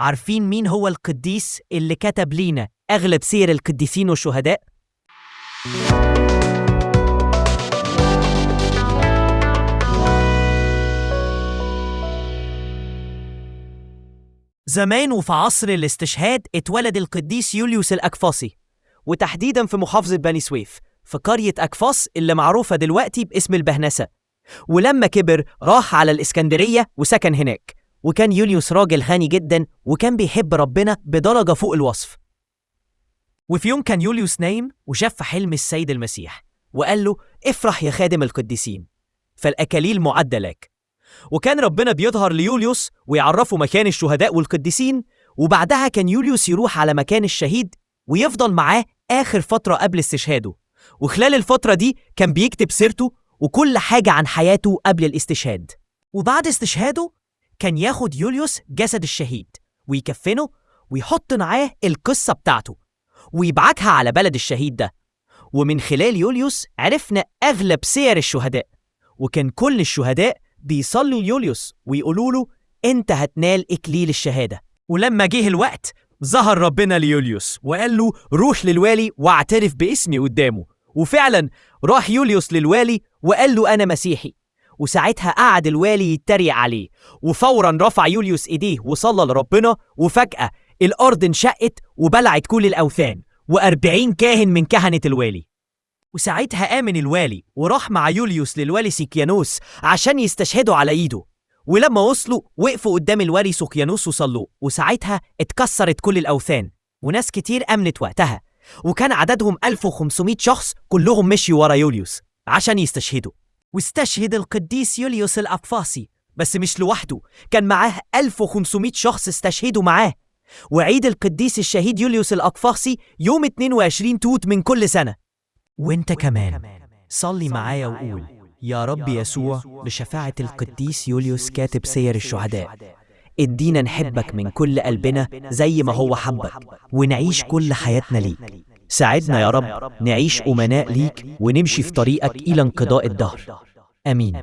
عارفين مين هو القديس اللي كتب لينا أغلب سير القديسين والشهداء؟ زمان وفي عصر الاستشهاد اتولد القديس يوليوس الأقفاصي، وتحديداً في محافظة بني سويف في قرية أقفاص اللي معروفة دلوقتي باسم البهنسة. ولما كبر راح على الإسكندرية وسكن هناك. وكان يوليوس راجل غني جداً وكان بيحب ربنا بدرجة فوق الوصف. وفي يوم كان يوليوس نايم وشاف في حلم السيد المسيح وقال له: افرح يا خادم القديسين، فالأكاليل معدة لك. وكان ربنا بيظهر ليوليوس ويعرفه مكان الشهداء والقديسين، وبعدها كان يوليوس يروح على مكان الشهيد ويفضل معاه آخر فترة قبل استشهاده. وخلال الفترة دي كان بيكتب سيرته وكل حاجة عن حياته قبل الاستشهاد. وبعد استشهاده كان ياخد يوليوس جسد الشهيد ويكفنه ويحط معاه القصة بتاعته ويبعتها على بلد الشهيد ده. ومن خلال يوليوس عرفنا أغلب سير الشهداء، وكان كل الشهداء بيصلوا ليوليوس ويقولوا له: أنت هتنال إكليل الشهادة. ولما جه الوقت ظهر ربنا ليوليوس وقال له: روح للوالي واعترف باسمي قدامه. وفعلا راح يوليوس للوالي وقال له: أنا مسيحي. وساعتها قعد الوالي يتريق عليه، وفورا رفع يوليوس إيديه وصلى لربنا، وفجأة الأرض انشقت وبلعت كل الأوثان و40 كاهن من كهنة الوالي. وساعتها آمن الوالي وراح مع يوليوس للوالي سيكيانوس عشان يستشهدوا على إيده. ولما وصلوا وقفوا قدام الوالي سيكيانوس وصلوا، وساعتها اتكسرت كل الأوثان وناس كتير أمنت وقتها. وكان عددهم 1500 شخص كلهم مشيوا ورا يوليوس عشان يستشهدوا. واستشهد القديس يوليوس الأقفاصي، بس مش لوحده، كان معاه 1500 شخص استشهدوا معاه. وعيد القديس الشهيد يوليوس الأقفاصي يوم 22 توت من كل سنة. وانت كمان صلي معايا وقول: يا رب يسوع، بشفاعة القديس يوليوس كاتب سير الشهداء، ادينا نحبك من كل قلبنا زي ما هو حبك، ونعيش كل حياتنا ليك. ساعدنا يا رب نعيش أمناء ليك ونمشي في طريقك إلى انقضاء الدهر. آمين.